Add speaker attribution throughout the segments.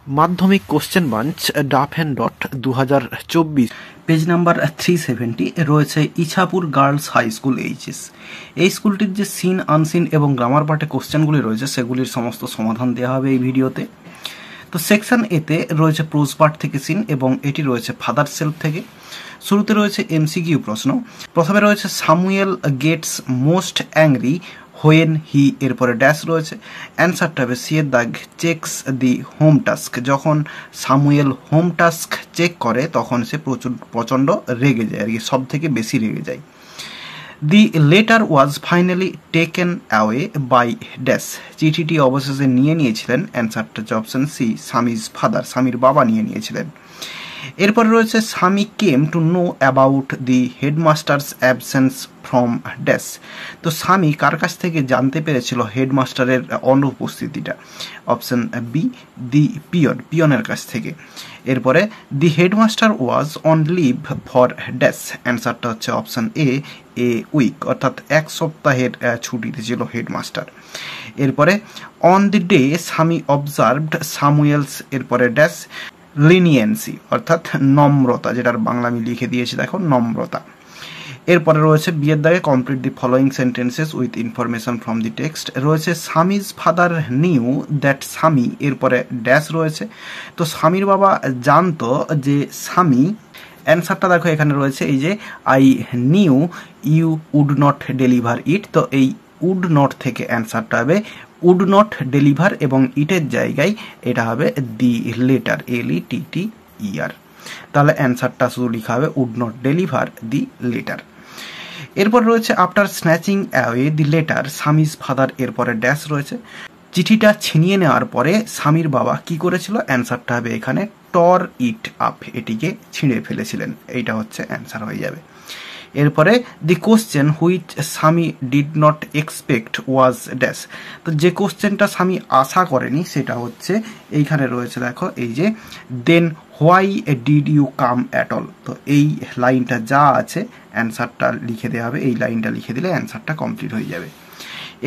Speaker 1: মাধ্যমিক question bank ডাফ and dot 2024
Speaker 2: page number 370 রয়েছে Ichhapur girls high school HS. এই স্কুলটির যে সিন আনসিন এবং গ্রামার পার্টে কোশ্চেনগুলি রয়েছে সেগুলির সমস্ত সমাধান দেওয়া হবে এই ভিডিওতে। তো সেকশন এতে রয়েছে প্রোজ পার্ট থেকে সিন এবং এটি রয়েছে ফাদার সেলফ থেকে। শুরুতে রয়েছে এমসিকিউ প্রশ্ন। প্রথমে রয়েছে Samuel gets most angry when he, এরপরে ড্যাশ রয়েছে। অ্যান্সারটা হবে সি এর দাগ চেকস দি হোম টাস্ক। যখন সামুয়েল হোম টাস্ক চেক করে তখন সে প্রচণ্ড রেগে যায়, আর কি সব থেকে বেশি রেগে যায়। The letter was finally taken away by dash. চিঠিটি অবশেষে নিয়েছিলেন। অ্যান্সারটা হচ্ছে অপশন সি স্বামীজ ফাদার, স্বামীর বাবা নিয়েছিলেন। এরপরে রয়েছে স্বামী came to know about the headmasters absence from dash. তো স্বামী কার কাছ থেকে জানতে পেরেছিল হেডমাস্টারের অনুপস্থিতিটা? অপশন বি দি পিয়নের কাছ থেকে। এরপরে the headmaster was on leave for dash. অ্যান্সারটা হচ্ছে অপশন এ উইক, অর্থাৎ এক সপ্তাহের ছুটিতে ছিল হেডমাস্টার। এরপরে অন দি ডে স্বামী অবজার্ভড সামুয়েলস, এরপরে ড্যাশ লিনিয়েন্সি, অর্থাৎ নম্রতা, যেটার বাংলা আমি লিখে দিয়েছি দেখো নম্রতা। এরপরে রয়েছে বিয়ের দাগে complete the following sentences with information from the text. রয়েছে স্বামীজ ফাদার নিউ দ্যাট স্বামী, এরপরে ড্যাশ রয়েছে। তো স্বামীর বাবা জানতো যে স্বামী, অ্যান্সারটা দেখো এখানে রয়েছে এই যে I knew you would not deliver it. তো এই উড নট থেকে অ্যান্সারটা হবে উড নট ডেলিভার এবং ইটের জায়গায় এটা হবে দি লেটার, LETTER। তাহলে অ্যান্সারটা শুধু লেখা হবে would not deliver the letter. এরপর রয়েছে after snatching away the letter স্বামীজ ফাদার, এরপরে ড্যাশ রয়েছে। চিঠিটা ছিনিয়ে নেওয়ার পরে স্বামীর বাবা কি করেছিল? অ্যান্সারটা হবে এখানে টর ইট আপ, এটিকে ছিঁড়ে ফেলেছিলেন। এইটা হচ্ছে অ্যান্সার হয়ে যাবে। এরপরে দি কোশ্চেন হুইচ স্বামী did not expect was dash. তো যে কোশ্চেনটা স্বামী আশা করেনি সেটা হচ্ছে এইখানে রয়েছে দেখো এই যে then why did you come at all. তো এই লাইনটা যা আছে অ্যান্সারটা লিখে দেওয়া হবে, এই লাইনটা লিখে দিলে অ্যান্সারটা কমপ্লিট হয়ে যাবে।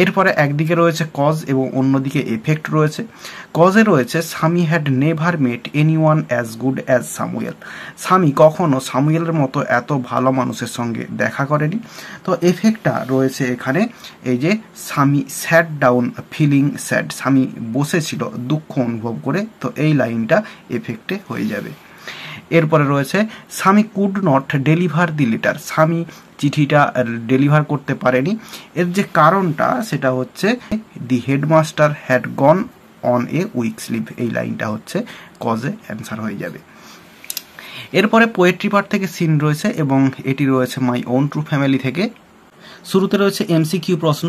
Speaker 2: এরপরে একদিকে রয়েছে কজ এবং অন্যদিকে এফেক্ট রয়েছে। কজে রয়েছে স্বামী had never mate anyone as good as Samuel. স্বামী কখনো সামুয়েলের মতো এত ভালো মানুষের সঙ্গে দেখা করেনি। তো এফেক্টটা রয়েছে এখানে এই যে স্বামী স্যাড ডাউন ফিলিং স্যাড, স্বামী বসেছিল দুঃখ অনুভব করে। তো এই লাইনটা এফেক্টে হয়ে যাবে। এরপরে রয়েছে স্বামী could not deliver the letter. স্বামী চিঠিটা ডেলিভার করতে পারেনি। এর যে কারণটা সেটা হচ্ছে the headmaster had gone on a week's leave. এই লাইনটা হচ্ছে কজে অ্যান্সার হয়ে যাবে। এরপরে পোয়েট্রি পার্ট থেকে সিন রয়েছে এবং এটি রয়েছে মাই ওন ট্রু ফ্যামিলি থেকে। শুরুতে রয়েছে এমসিকিউ প্রশ্ন।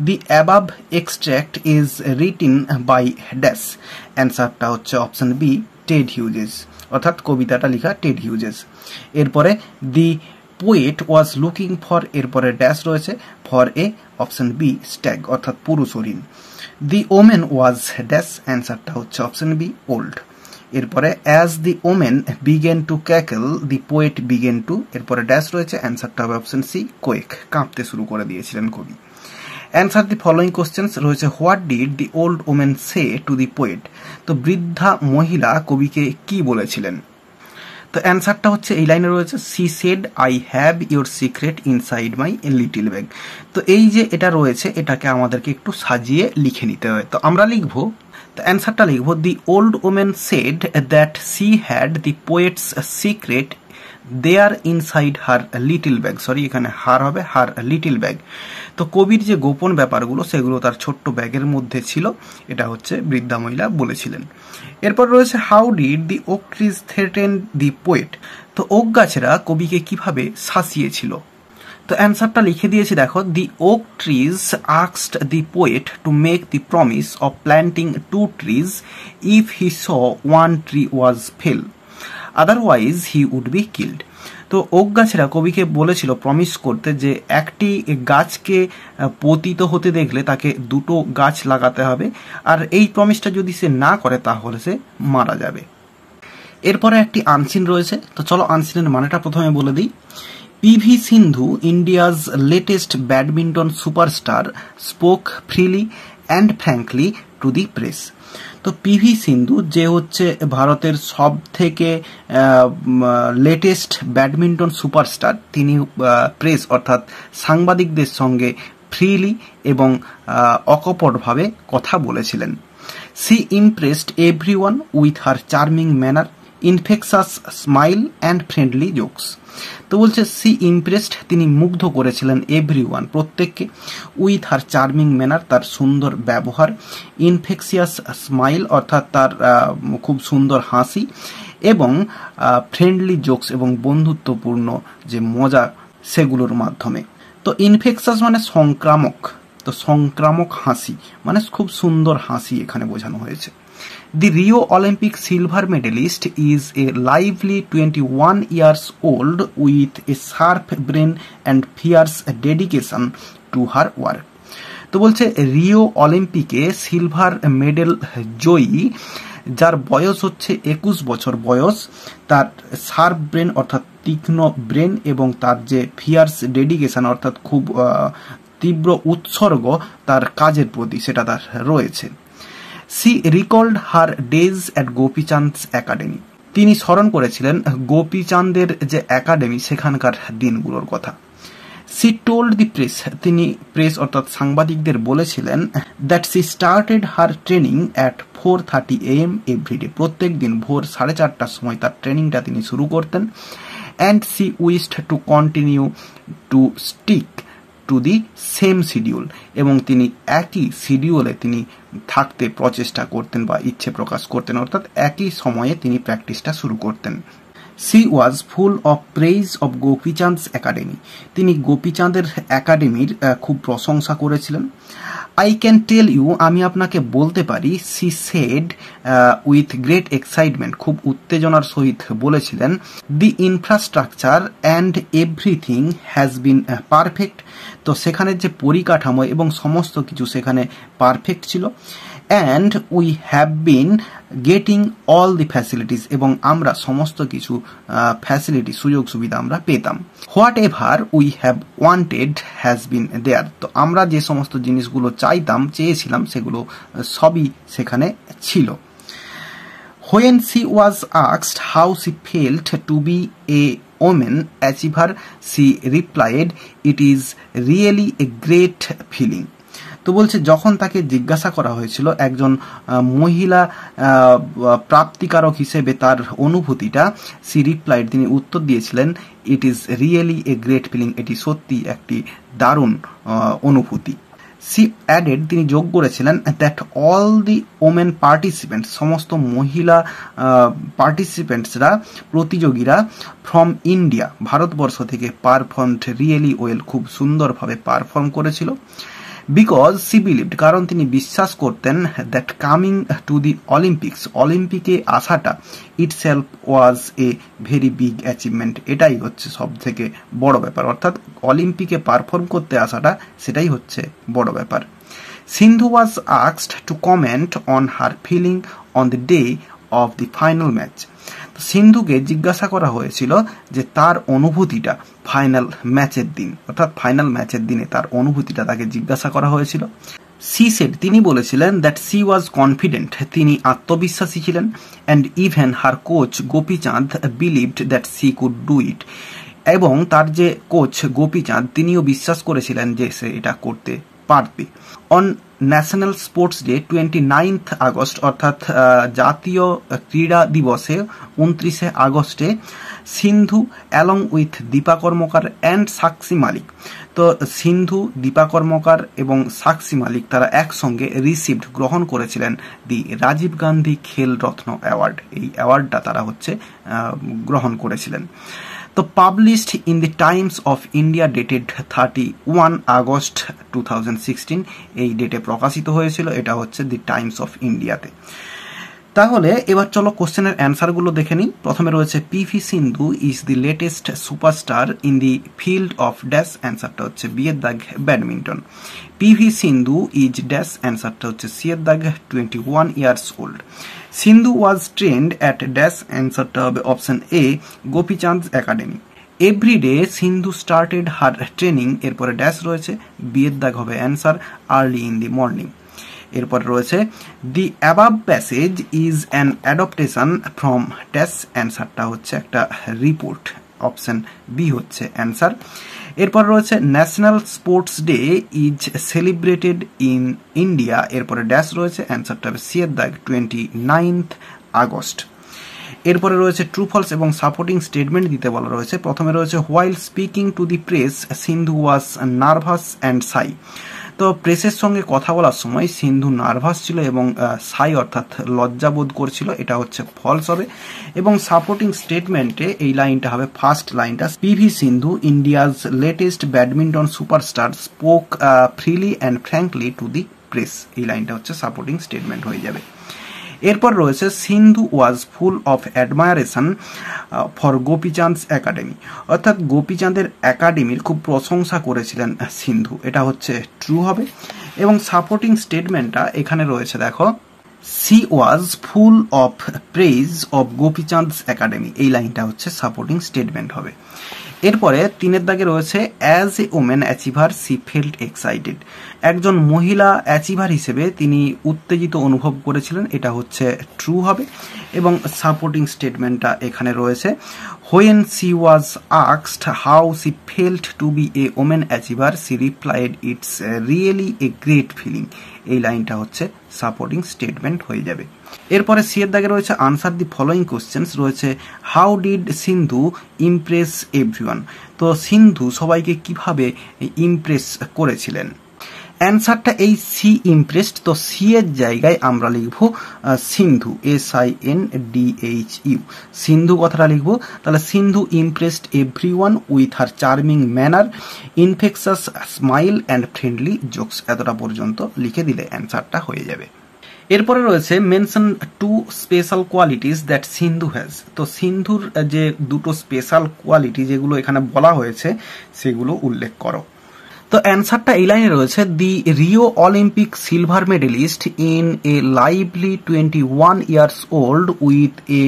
Speaker 2: The above extract is written by dash. অ্যান্সারটা হচ্ছে অপশন বি টেড হিউজেস, অর্থাৎ কবিতাটা লেখা টেড হিউজেস। এরপরে the poet was looking for, এরপরে ড্যাশ রয়েছে for a, option B stag, অর্থাৎ পুরুষ হরিণ। The woman was dash. অ্যান্সারটা হচ্ছে অপশন বি ওল্ড। এরপরে as the woman began to cackle the poet began to, এরপরে ড্যাশ রয়েছে। অ্যান্সারটা হবে অপশন সি কোয়েক, কাঁপতে শুরু করে দিয়েছিলেন কবি। অ্যান্সার দি ফলোয়িং কোশ্চেন্স রয়েছে what did the old women say to the poet. তো বৃদ্ধা মহিলা কবিকে কি বলেছিলেন? তো অ্যান্সারটা হচ্ছে এই লাইনে রয়েছে she said I have your secret inside my little bag. তো এই যে এটা রয়েছে এটাকে আমাদেরকে একটু সাজিয়ে লিখে নিতে হয়। তো আমরা লিখবো, তো অ্যান্সারটা লিখবো the old woman said that she had the poet's secret there inside her little bag. Sorry, এখানে হার হবে হার লিটিল ব্যাগ। তো কবির যে গোপন ব্যাপারগুলো সেগুলো তার ছোট্ট ব্যাগের মধ্যে ছিল, এটা হচ্ছে বৃদ্ধা মহিলা বলেছিলেন। এরপর রয়েছে how did the oak trees threaten the poet. তো ওক গাছেরা কবিকে কিভাবে শাসিয়েছিল? তো অ্যান্সারটা লিখে দিয়েছি দেখো the oak trees asked the poet to make the promise of planting 2 trees if he saw 1 tree was felled, otherwise he would be killed. তো ওক গাছেরা কবিকে বলেছিল প্রমিস করতে যে একটি গাছকে পতিত হতে দেখলে তাকে 2টো গাছ লাগাতে হবে, আর এই প্রমিসটা যদি সে না করে তাহলে সে মারা যাবে। এরপরে একটি আনসিন রয়েছে। তো চলো আনসিনের মানেটা প্রথমে বলে দিই। PV Sindhu, India's latest badminton superstar, spoke freely and frankly to the press. তো পিভি সিন্ধু যে হচ্ছে ভারতের সব থেকে লেটেস্ট ব্যাডমিন্টন সুপারস্টার, তিনি প্রেস অর্থাৎ সাংবাদিকদের সঙ্গে ফ্রিলি এবং অকপটভাবে কথা বলেছিলেন। She impressed everyone with her charming manner, infectious smile and friendly jokes. তো বলছে সি ইমপ্রেসড, তিনি মুগ্ধ করেছিলেন এভরিওয়ান, প্রত্যেককে, উইথ হার চার্মিং ম্যানার, তার সুন্দর ব্যবহার, ইনফেকশিয়াস স্মাইল অর্থাৎ তার খুব সুন্দর হাসি, এবং ফ্রেন্ডলি জোকস এবং বন্ধুত্বপূর্ণ যে মজা সেগুলোর মাধ্যমে। তো ইনফেকশাস মানে সংক্রামক, তো সংক্রামক হাসি মানে খুব সুন্দর হাসি এখানে বোঝানো হয়েছে। The Rio Olympic silver medalist is a lively 21 years old with a sharp brain and fierce dedication to her work. তো বলছে রিও অলিম্পিকে সিলভার মেডেল জয়ী, যার বয়স হচ্ছে 21 বছর বয়স, তার শার্প ব্রেন অর্থাৎ তীক্ষ্ণ ব্রেন এবং তার যে ফিয়ার্স ডেডিকেশন অর্থাৎ খুব তীব্র উৎসর্গ তার কাজের প্রতি সেটা তার রয়েছে। She recalled her days at Gopichand's academy, তিনি স্মরণ করেছিলেন গোপীচাঁদের যে একাডেমি সেখানকার দিনগুলোর কথা। সি টোল্ড দি প্রেস, তিনি প্রেস অর্থাৎ সাংবাদিকদের বলেছিলেন that she started her training at 4:30 AM every day, প্রত্যেক দিন ভোর 4:30টার সময় তার ট্রেনিংটা তিনি শুরু করতেন। And she wished to continue to stick to the same schedule, এবং তিনি একই শিডিউলে তিনি থাকতে প্রচেষ্টা করতেন বা ইচ্ছে প্রকাশ করতেন, অর্থাৎ একই সময়ে তিনি প্র্যাকটিসটা শুরু করতেন। She was full of praise of Gopichand's academy, তিনি গোপীচাঁদের একাডেমির খুব প্রশংসা করেছিলেন। আই ক্যান টেল ইউ, আমি আপনাকে বলতে পারি, she said with great excitement, খুব উত্তেজনার সহিত বলেছিলেন, the infrastructure and everything has been perfect, তো সেখানের যে পরিকাঠামো এবং সমস্ত কিছু সেখানে পারফেক্ট ছিল। And we have been getting all the facilities, এবং আমরা সমস্ত কিছু ফ্যাসিলিটি সুযোগ সুবিধা আমরা পেতাম। Whatever we have wanted has been there, তো আমরা যে সমস্ত জিনিসগুলো চাইতাম চেয়েছিলাম সেগুলো সবই সেখানে ছিল। When she was asked how she felt to be a woman achiever, she replied, it is really a great feeling. তো বলছে যখন তাকে জিজ্ঞাসা করা হয়েছিল একজন মহিলা প্রাপ্তিকারক হিসেবে তার অনুভূতিটা, সি রিপ্লাইড, তিনি উত্তর দিয়েছিলেন, it is really a great feeling, এটি সত্যি একটি দারুণ অনুভূতি। সি অ্যাডেড, তিনি যোগ করেছিলেন, that all the women participant, সমস্ত মহিলা পার্টিসিপেন্টসরা প্রতিযোগীরা ফ্রম ইন্ডিয়া, ভারতবর্ষ থেকে পারফর্মড রিয়েলি ওয়েল, খুব সুন্দরভাবে পারফর্ম করেছিল। বিকজ সি বিলিভড, কারণ তিনি বিশ্বাস করতেন, that coming to the Olympics, অলিম্পিকে আসাটা itself was a very big achievement, এটাই হচ্ছে সব থেকে বড় ব্যাপার, অর্থাৎ অলিম্পিকে পারফর্ম করতে আসাটা সেটাই হচ্ছে বড় ব্যাপার। Sindhu was asked to comment on her feeling on the day of the final match, সিন্ধুকে জিজ্ঞাসা করা হয়েছিল যে তার অনুভূতিটা ফাইনাল ম্যাচের দিন, অর্থাৎ ফাইনাল ম্যাচের দিনে তার অনুভূতিটা তাকে জিজ্ঞাসা করা হয়েছিল। সি সেড, তিনি বলেছিলেন, দ্যাট সি ওয়াজ কনফিডেন্ট, তিনি আত্মবিশ্বাসী ছিলেন। And even her coach Gopichand believed that C could do it, এবং তার যে কোচ গোপীচাঁদ তিনিও বিশ্বাস করেছিলেন যে সে এটা করতে পারবে। On national sports day 29 August, অর্থাৎ জাতীয় ক্রীড়া দিবসে 29 আগস্টে, Sindhu along with Dipa Karmakar and Sakshi Malik, তো সিন্ধু, দীপা কর্মকার এবং সাক্ষী মালিক তারা একসঙ্গে রিসিভড, গ্রহণ করেছিলেন দি রাজীব গান্ধী খেল রত্ন অ্যাওয়ার্ড, এই অ্যাওয়ার্ডটা তারা হচ্ছে গ্রহণ করেছিলেন। তো published in the Times of India dated 31 August 2016, এই ডেটে প্রকাশিত হয়েছিল, এটা হচ্ছে দি টাইমস অফ ইন্ডিয়াতে। তাহলে এবার চলো কোশ্চেনের অ্যান্সারগুলো দেখে নিই। প্রথমে রয়েছে PV Sindhu is the latest superstar in the field of dash, অ্যান্সারটা হচ্ছে বি এর দাগ badminton. PV Sindhu is dash, অ্যান্সারটা হচ্ছে সি এর দাগ 21 years old. Sindhu was trained at dash, অ্যান্সারটা হবে option A Gopichand academy. Everyday Sindhu started her training, এরপরে ড্যাশ রয়েছে, বি এর দাগ হবে answer early in the morning. এরপর রয়েছে the above passage is an adaptation from dash, অ্যান্সারটা হচ্ছে একটা রিপোর্ট, অপশন বি হচ্ছে অ্যান্সার। এরপর রয়েছে national sports day is celebrated in India, এরপরে ড্যাশ রয়েছে, অ্যান্সারটা হবে সি এর দাগ 29 আগস্ট। এরপরে রয়েছে ট্রু ফলস এবং সাপোর্টিং স্টেটমেন্ট দিতে বলা রয়েছে। প্রথমে রয়েছে while speaking two the press Sindhu was nervous and সাই, তো প্রেসের সঙ্গে কথা বলার সময় সিন্ধু নার্ভাস ছিল এবং সাই অর্থাৎ লজ্জাবোধ করছিল, এটা হচ্ছে ফলস হবে। এবং সাপোর্টিং স্টেটমেন্টে এই লাইনটা হবে ফার্স্ট লাইনটা, PV Sindhu India's latest badminton superstar spoke freely and frankly to the press, এই লাইনটা হচ্ছে সাপোর্টিং স্টেটমেন্ট হয়ে যাবে। এরপর রয়েছে সিন্ধু ওয়াজ ফুল অফ অ্যাডমায়ারেশন ফর গোপীচাঁদস একাডেমি, অর্থাৎ গোপীচাঁদের একাডেমির খুব প্রশংসা করেছিলেন সিন্ধু, এটা হচ্ছে ট্রু হবে। এবং সাপোর্টিং স্টেটমেন্টটা এখানে রয়েছে দেখো, she was full of praise of Gopichand's academy, এই লাইনটা হচ্ছে সাপোর্টিং স্টেটমেন্ট হবে। এরপরে 3 দাগে রয়েছে as a woman achiever she felt excited, একজন মহিলা অ্যাচিভার হিসেবে তিনি উত্তেজিত অনুভব করেছিলেন, এটা হচ্ছে ট্রু হবে। এবং সাপোর্টিং স্টেটমেন্টটা এখানে রয়েছে, when she was asked how she felt to be a woman achiever she replied it's really a great feeling, এই লাইনটা হচ্ছে সাপোর্টিং স্টেটমেন্ট হয়ে যাবে। এরপরে সি এর দাগে রয়েছে আনসার দি ফলোয়িং কোশ্চেন্স, রয়েছে how did Sindhu Impress everyone, তো সিন্ধু সবাইকে কিভাবে ইমপ্রেস করেছিলেন। অ্যান্সারটা এই সি ইমপ্রেসড, তো সি এর জায়গায় আমরা লিখব সিন্ধু, SINDHU, সিন্ধু কথাটা লিখবো। তাহলে Sindhu impressed everyone with her charming manner, infectious smile and friendly jokes, এতটা পর্যন্ত লিখে দিলে অ্যান্সারটা হয়ে যাবে। এরপরে রয়েছে mention 2 special qualities that Sindhu has, তো সিন্ধুর যে 2টো স্পেশাল কোয়ালিটি যেগুলো এখানে বলা হয়েছে সেগুলো উল্লেখ করো। তো অ্যান্সারটা এই লাইনে রয়েছে, the Rio Olympic silver medalist in a lively 21 years old with a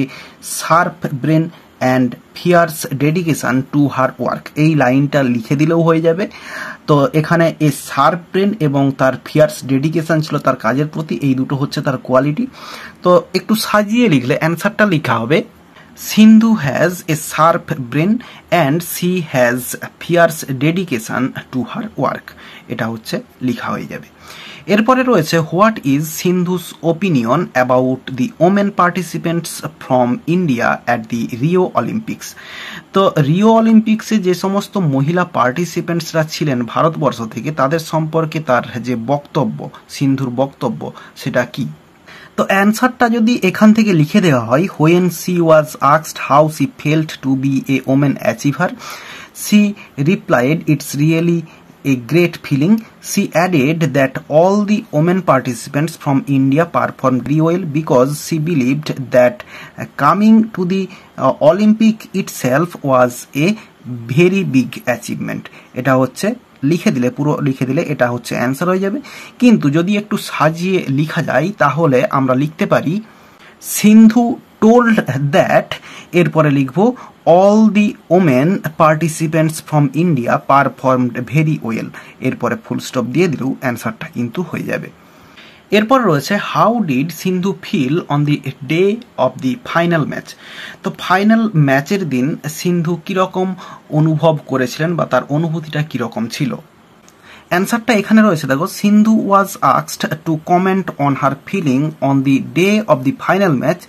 Speaker 2: sharp brain and fierce dedication to her work, এই লাইনটা লিখে দিলেও হয়ে যাবে। তো এখানে এ শার্প ব্রেন এবং তার ফিয়ার্স ডেডিকেশন ছিল তার কাজের প্রতি, এই দুটো হচ্ছে তার কোয়ালিটি। তো একটু সাজিয়ে লিখলে অ্যান্সারটা লেখা হবে, Sindhu has a sharp brain and she has fierce dedication to her work, এটা হচ্ছে লেখা হয়ে যাবে। এরপরে রয়েছে what is Sindhu's opinion about the women participants from India at the Rio Olympics, তো রিও অলিম্পিক্সে যে সমস্ত মহিলা পার্টিসিপেন্টসরা ছিলেন ভারতবর্ষ থেকে তাদের সম্পর্কে তার যে বক্তব্য, সিন্ধুর বক্তব্য সেটা কি। তো অ্যান্সারটা যদি এখান থেকে লিখে দেওয়া হয়, when she was asked how she felt to be a woman achiever she replied it's really a great feeling. She added that all the women participants from India performed really well because she believed that coming to the Olympic itself was a very big achievement. এটা হচ্ছে লিখে দিলে, পুরো লিখে দিলে এটা হচ্ছে answer হয়ে যাবে। কিন্তু যদি একটু সাজিয়ে লেখা যায় তাহলে আমরা লিখতে পারি, সিন্ধু টোল্ড দ্যাট, এরপরে লিখব all the women participants from India performed very well, এরপরে ফুল স্টপ দিয়ে দিলেও অ্যান্সারটা কিন্তু হয়ে যাবে। এরপর রয়েছে how did Sindhu feel on the day of the final match, তো ফাইনাল ম্যাচের দিন সিন্ধু কীরকম অনুভব করেছিলেন বা তার অনুভূতিটা কীরকম ছিল। অ্যান্সারটা এখানে রয়েছে দেখো, Sindhu was asked to comment on her feeling on the day of the final match,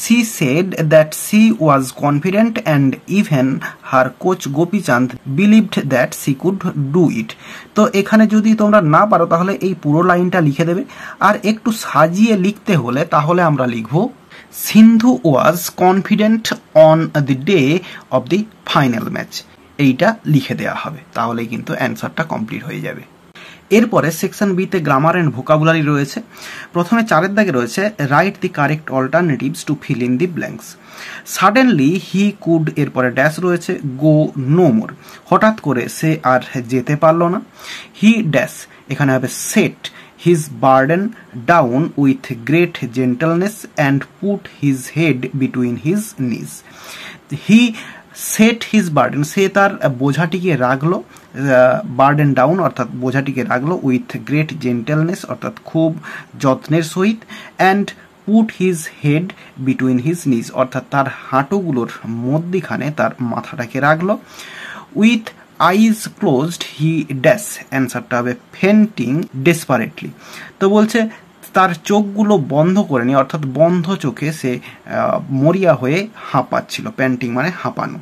Speaker 2: she said that she was confident and even her coach Gopichand believed that she could do it. তো এখানে যদি তোমরা না পারো তাহলে এই পুরো লাইনটা লিখে দেবে, আর একটু সাজিয়ে লিখতে হলে তাহলে আমরা লিখব Sindhu was confident on the day of the final match, এইটা লিখে দেওয়া হবে, তাহলেই কিন্তু অ্যান্সারটা কমপ্লিট হয়ে যাবে। এরপরে সেকশন বিতে গ্রামার অ্যান্ড ভোকাবুলারি রয়েছে। প্রথমে 4 দাগে রয়েছে write the correct alternatives to fill in the blanks. Suddenly he could, এরপরে ড্যাশ রয়েছে, গো নো মোর, হঠাৎ করে সে আর যেতে পারল না। হি ড্যাশ, এখানে হবে set his burden down with great gentleness and put his head between his knees. He set his burden, সে তার বোঝাটিকে রাখলো, বার্ডেন ডাউন অর্থাৎ বোঝাটিকে রাখলো, উইথ গ্রেট জেন্টেলনেস অর্থাৎ খুব যত্নের সহিত, and put his head between his নিজ অর্থাৎ তার হাঁটুগুলোর মধ্যিখানে তার মাথাটাকে রাখলো, with eyes closed he dash, অ্যান্সারটা হবে ফেন্টিং ডেসপারেটলি। তো বলছে তার চোখগুলো বন্ধ করে নি অর্থাৎ বন্ধ চোখে সে মরিয়া হয়ে হাঁপাচ্ছিল, প্যান্টিং মানে হাঁপানো।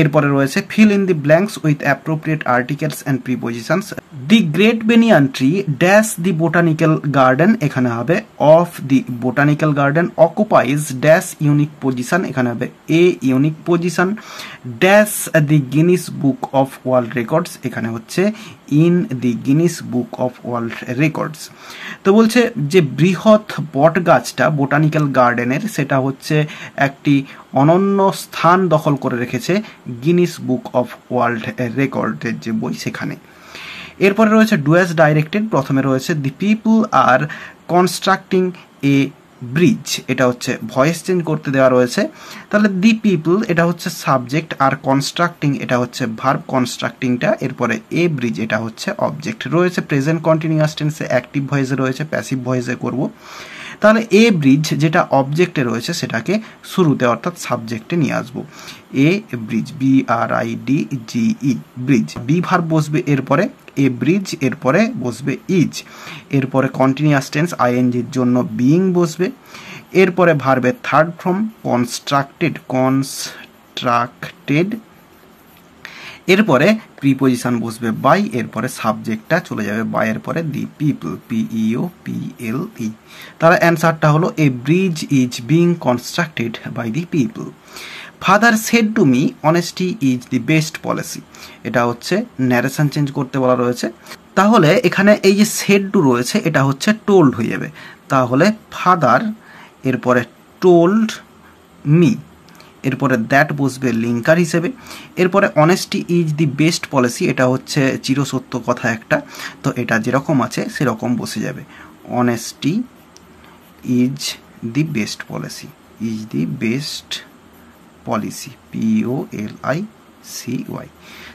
Speaker 2: এরপরে রয়েছে fill in the blanks with appropriate articles and prepositions. The great banyan tree dash the botanical garden, এখানে হবে of the botanical garden, অকুপাইজ dash unique position, এখানে হবে a unique position, dash the Guinness book of world records, এখানে হচ্ছে in the Guinness book of world records. তো বলছে যে বৃহৎ বট গাছটা বোটানিক্যাল গার্ডেনের সেটা হচ্ছে একটি অনন্য স্থান দখল করে রেখেছে গিনিস বুক অফ ওয়ার্ল্ড রেকর্ডের যে বই সেখানে। এরপরে রয়েছে ডু অ্যাজ ডাইরেক্টেড, প্রথমে রয়েছে the people are constructing a bridge, এটা হচ্ছে ভয়েস চেঞ্জ করতে দেওয়া রয়েছে, তাহলে দি পিপল এটা হচ্ছে সাবজেক্ট আর কনস্ট্রাক্টিং এটা হচ্ছে ভার্ব, কনস্ট্রাক্টিংটা এরপরে এ ব্রিজ এটা হচ্ছে অবজেক্ট। রয়েছে প্রেজেন্ট কন্টিনিউয়াস টেন্সে অ্যাক্টিভ ভয়েসে রয়েছে, প্যাসিভ ভয়েসে করব, তাহলে এ ব্রিজ যেটা অবজেক্টে রয়েছে সেটাকে শুরুতে অর্থাৎ সাবজেক্টে নিয়ে আসবো, a bridge, BRIDGE bridge, be verb বসবে এরপরে, এ ব্রিজ এরপরে বসবে ইজ, এরপরে কন্টিনিউয়াস টেন্স আইএনজির জন্য বিইং বসবে, এরপরে ভার্বের থার্ড ফর্ম কনস্ট্রাক্টেড, এরপরে প্রিপোজিশন বসবে বাই, এরপরে সাবজেক্টটা চলে যাবে বাইয়ের পরে দি পিপল, PEOPLE। তাহলে অ্যান্সারটা হলো a bridge is being constructed by the people. Father said to me honesty is the best policy, এটা হচ্ছে ন্যারেশন চেঞ্জ করতে বলা রয়েছে, তাহলে এখানে এই যে সেড টু রয়েছে এটা হচ্ছে টোল্ড হয়ে যাবে, তাহলে ফাদার এরপরে টোল্ড মি, এরপরে দ্যাট বসবে লিঙ্কার হিসেবে, এরপরে honesty is the best policy এটা হচ্ছে চিরসত্য কথা একটা, তো এটা যেরকম আছে সেরকম বসে যাবে, honesty is the best policy, is the best policy, POLICY।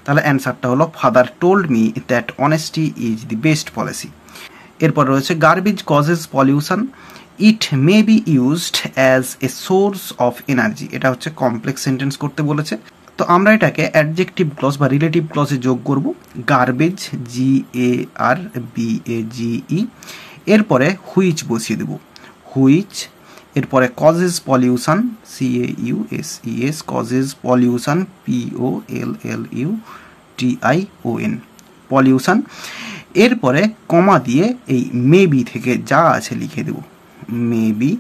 Speaker 2: তাহলে অ্যান্সারটা হলো father told me that honesty is the best policy. এরপর রয়েছে garbage causes pollution, it May be used as a source of energy, এটা হচ্ছে complex sentence করতে বলেছে, তো আমরা এটাকে অ্যাডজেক্টিভ ক্লজ বা রিলেটিভ ক্লজে যোগ করব, গার্বেজ GARBAGE, এরপরে হুইচ বসিয়ে দেব, হুইচ, এরপরে causes pollution CAUSES, causes pollution POLLUTION, pollution, এরপরে কমা দিয়ে এই মেবি থেকে যা আছে লিখে দেব, may be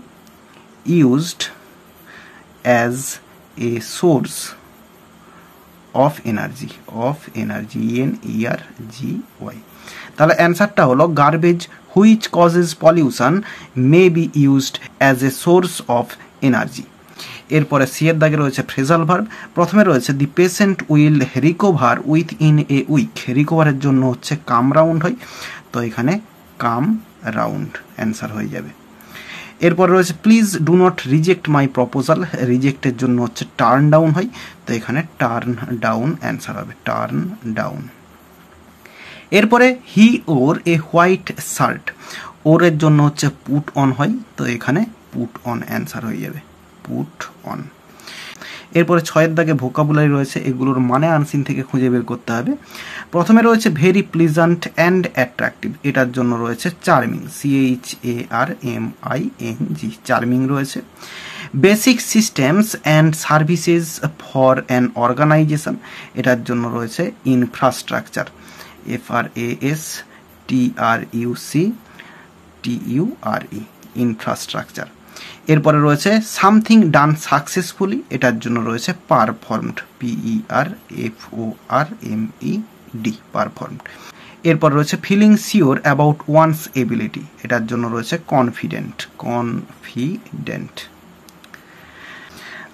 Speaker 2: used as a source of energy, ENERGY। তাহলে অ্যান্সারটা হলো garbage which causes pollution may be used as a source of energy. এরপরে সি এর দাগে রয়েছে ফ্রেজাল ভার্ব, প্রথমে রয়েছে the patient will recover within a week, রিকভারের জন্য হচ্ছে কাম রাউন্ড হয়, তো এখানে কাম রাউন্ড অ্যান্সার হয়ে যাবে। এরপর রয়েছে please do not reject my proposal, রিজেক্টের জন্য হচ্ছে টার্ন ডাউন হয়, তো এখানে টার্ন ডাউন অ্যান্সার হবে, টার্ন ডাউন। এরপরে he or a white shirt, ওরের জন্য হচ্ছে পুট অন হয়, তো এখানে পুট অন অ্যান্সার হয়ে যাবে, পুট অন। এরপরে ছয়ের দাগে ভোকাবুলারি রয়েছে, এগুলোর মানে আনসিন থেকে খুঁজে বের করতে হবে। প্রথমে রয়েছে ভেরি প্লিজেন্ট অ্যান্ড অ্যাট্রাকটিভ, এটার জন্য রয়েছে চার্মিং, CHARMING, চার্মিং রয়েছে। Basic systems and services for an organisation, এটার জন্য রয়েছে ইনফ্রাস্ট্রাকচার, FRASTRUCTURE, ইনফ্রাস্ট্রাকচার। এরপরে রয়েছে সামথিং ডান সাকসেসফুলি, এটার জন্য রয়েছে পারফর্মড, PERFORMED, পারফর্মড। এরপর রয়েছে feeling sure about one's ability, এটার জন্য রয়েছে কনফিডেন্ট।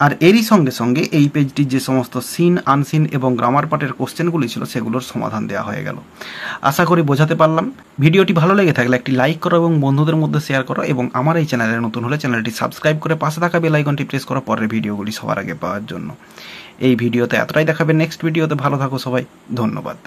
Speaker 2: আর এরই সঙ্গে সঙ্গে এই পেজটির যে সমস্ত সিন আনসিন এবং গ্রামার পার্টের কোশ্চেনগুলি ছিল সেগুলোর সমাধান দেওয়া হয়ে গেল। আশা করি বোঝাতে পারলাম। ভিডিওটি ভালো লেগে থাকলে একটি লাইক করো এবং বন্ধুদের মধ্যে শেয়ার করো, এবং আমার এই চ্যানেলে নতুন হলে চ্যানেলটি সাবস্ক্রাইব করে পাশে থাকা বেল আইকনটি প্রেস করো পরের ভিডিওগুলি সবার আগে পাওয়ার জন্য। এই ভিডিওতে এতটাই দেখাবে, নেক্সট ভিডিওতে ভালো থাকো সবাই, ধন্যবাদ।